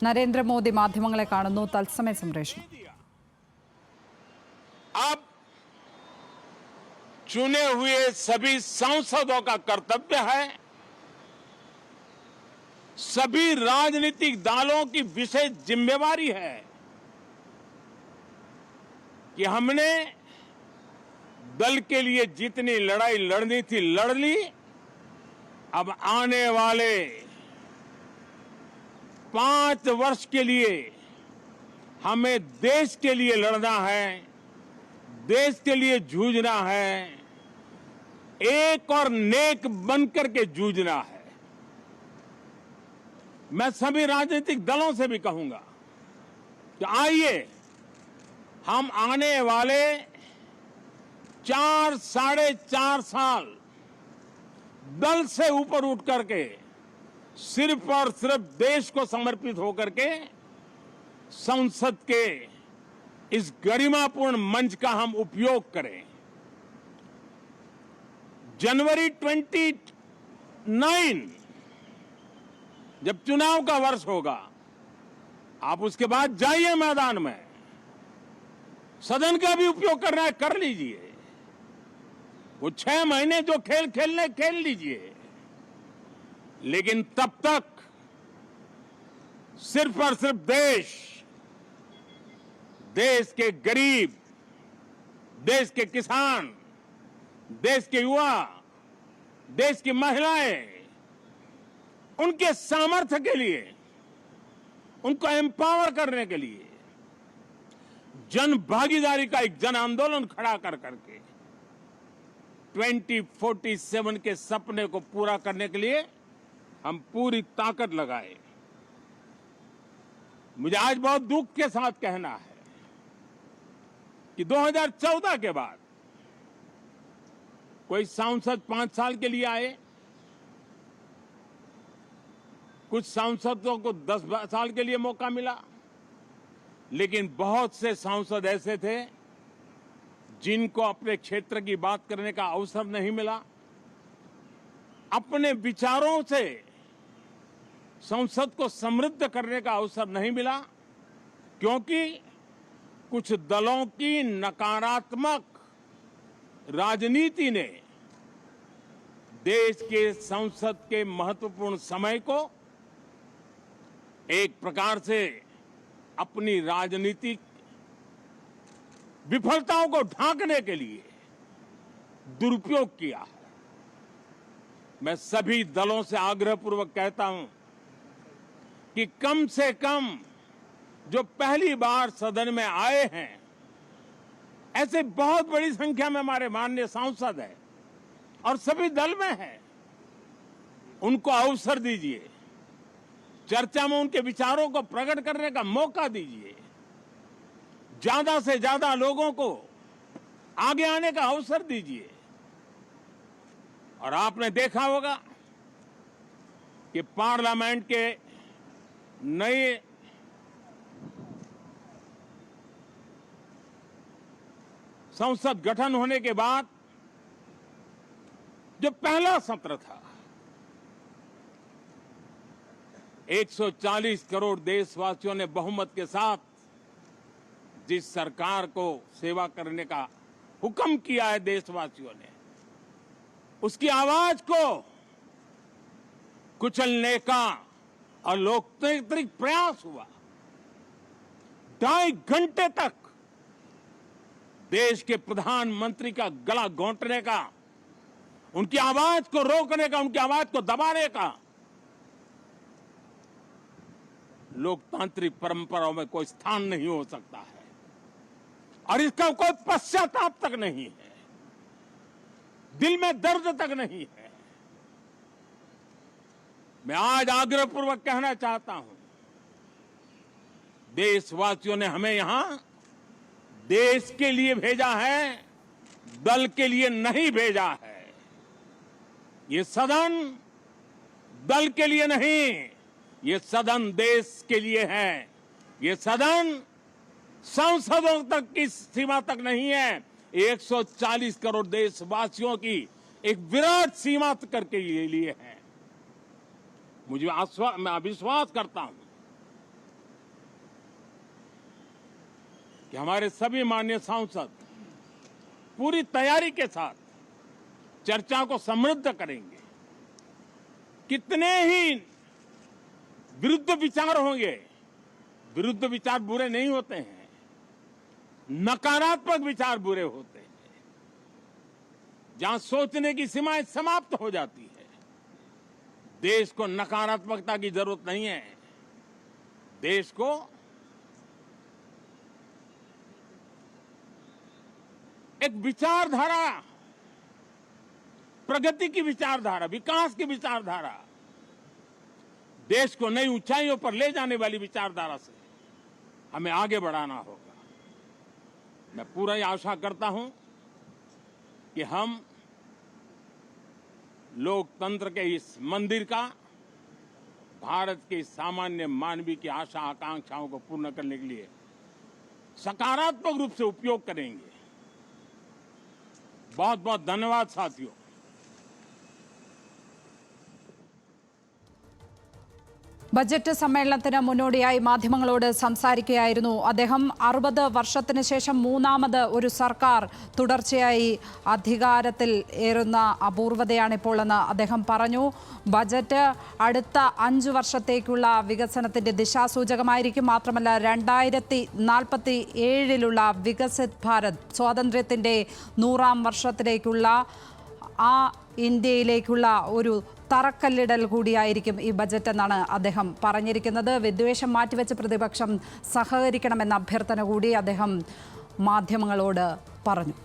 നരേന്ദ്രമോദി മാധ്യമങ്ങളെ കാണുന്നു. തത്സമയ സംപ്രേഷണം. अब चुने हुए सभी सांसदों का कर्तव्य है, सभी राजनीतिक दलों की विशेष जिम्मेवारी है कि हमने दल के लिए जितनी लड़ाई लड़नी थी लड़ ली। अब आने वाले 5 वर्ष के लिए हमें देश के लिए लड़ना है, देश के लिए जूझना है, एक और नेक बनकर के जूझना है। मैं सभी राजनीतिक दलों से भी कहूंगा कि आइए हम आने वाले 4 साढ़े 4 साल दल से ऊपर उठ करके सिर्फ और सिर्फ देश को समर्पित होकर के संसद के इस गरिमापूर्ण मंच का हम उपयोग करें। जनवरी 29 जब चुनाव का वर्ष होगा, आप उसके बाद जाइए मैदान में, सदन का भी उपयोग करना है कर लीजिए। वो 6 महीने जो खेल खेलने खेल लीजिए, लेकिन तब तक सिर्फ और सिर्फ देश के गरीब, देश के किसान, देश के युवा, देश की महिलाएं, उनके सामर्थ्य के लिए, उनको एम्पावर करने के लिए जन भागीदारी का एक जन आंदोलन खड़ा कर करके 2047 के सपने को पूरा करने के लिए हम पूरी ताकत लगाए। मुझे आज बहुत दुख के साथ कहना है कि 2014 के बाद कोई सांसद 5 साल के लिए आए, कुछ सांसदों को 10 साल के लिए मौका मिला, लेकिन बहुत से सांसद ऐसे थे जिनको अपने क्षेत्र की बात करने का अवसर नहीं मिला, अपने विचारों से संसद को समृद्ध करने का अवसर नहीं मिला, क्योंकि कुछ दलों की नकारात्मक राजनीति ने देश के संसद के महत्वपूर्ण समय को एक प्रकार से अपनी राजनीतिक विफलताओं को ढांकने के लिए दुरुपयोग किया है। मैं सभी दलों से आग्रहपूर्वक कहता हूं कि कम से कम जो पहली बार सदन में आए हैं, ऐसे बहुत बड़ी संख्या में हमारे माननीय सांसद हैं और सभी दल में हैं, उनको अवसर दीजिए, चर्चा में उनके विचारों को प्रकट करने का मौका दीजिए, ज्यादा से ज्यादा लोगों को आगे आने का अवसर दीजिए। और आपने देखा होगा कि पार्लियामेंट के नए संसद गठन होने के बाद जो पहला सत्र था, 140 करोड़ देशवासियों ने बहुमत के साथ जिस सरकार को सेवा करने का हुक्म किया है देशवासियों ने, उसकी आवाज को कुचलने का और लोकतांत्रिक प्रयास हुआ। 2.5 घंटे तक देश के प्रधानमंत्री का गला घोंटने का, उनकी आवाज को रोकने का, उनकी आवाज को दबाने का लोकतांत्रिक परंपराओं में कोई स्थान नहीं हो सकता है और इसका कोई पश्चाताप तक नहीं है, दिल में दर्द तक नहीं है। मैं आज आग्रहपूर्वक कहना चाहता हूं, देशवासियों ने हमें यहां देश के लिए भेजा है, दल के लिए नहीं भेजा है। ये सदन दल के लिए नहीं, ये सदन देश के लिए है। ये सदन सांसदों तक की सीमा तक नहीं है, 140 करोड़ देशवासियों की एक विराट सीमा करके ये लिए है। मैं विश्वास करता हूं कि हमारे सभी माननीय सांसद पूरी तैयारी के साथ चर्चा को समृद्ध करेंगे। कितने ही विरुद्ध विचार होंगे, विरुद्ध विचार बुरे नहीं होते हैं, नकारात्मक विचार बुरे होते हैं। जहां सोचने की सीमाएं समाप्त हो जाती है, देश को नकारात्मकता की जरूरत नहीं है। देश को एक विचारधारा, प्रगति की विचारधारा, विकास की विचारधारा, देश को नई ऊंचाइयों पर ले जाने वाली विचारधारा से हमें आगे बढ़ाना होगा। मैं पूरा ही आशा करता हूं कि हम लोकतंत्र के इस मंदिर का भारत के सामान्य मानवीय की आशा आकांक्षाओं को पूर्ण करने के लिए सकारात्मक रूप से उपयोग करेंगे। बहुत बहुत धन्यवाद साथियों। ബജറ്റ് സമ്മേളനത്തിന് മുന്നോടിയായി മാധ്യമങ്ങളോട് സംസാരിക്കുകയായിരുന്നു അദ്ദേഹം. 60 വർഷത്തിന് ശേഷം മൂന്നാമത് ഒരു സർക്കാർ തുടർച്ചയായി അധികാരത്തിൽ ഏറുന്ന അപൂർവതയാണിപ്പോൾ എന്ന് അദ്ദേഹം പറഞ്ഞു. ബജറ്റ് അടുത്ത 5 വർഷത്തേക്കുള്ള വികസനത്തിന്റെ ദിശാസൂചകമായിരിക്കും. മാത്രമല്ല 2047 വികസിത് ഭാരത്, സ്വാതന്ത്ര്യത്തിന്റെ 100ാം വർഷത്തിലേക്കുള്ള ആ ഇന്ത്യയിലേക്കുള്ള ഒരു തറക്കല്ലിടൽ കൂടിയായിരിക്കും ഈ ബജറ്റ് എന്നാണ് അദ്ദേഹം പറഞ്ഞിരിക്കുന്നത്. വിദ്വേഷം മാറ്റിവെച്ച് പ്രതിപക്ഷം സഹകരിക്കണമെന്ന അഭ്യർത്ഥന കൂടി അദ്ദേഹം മാധ്യമങ്ങളോട് പറഞ്ഞു.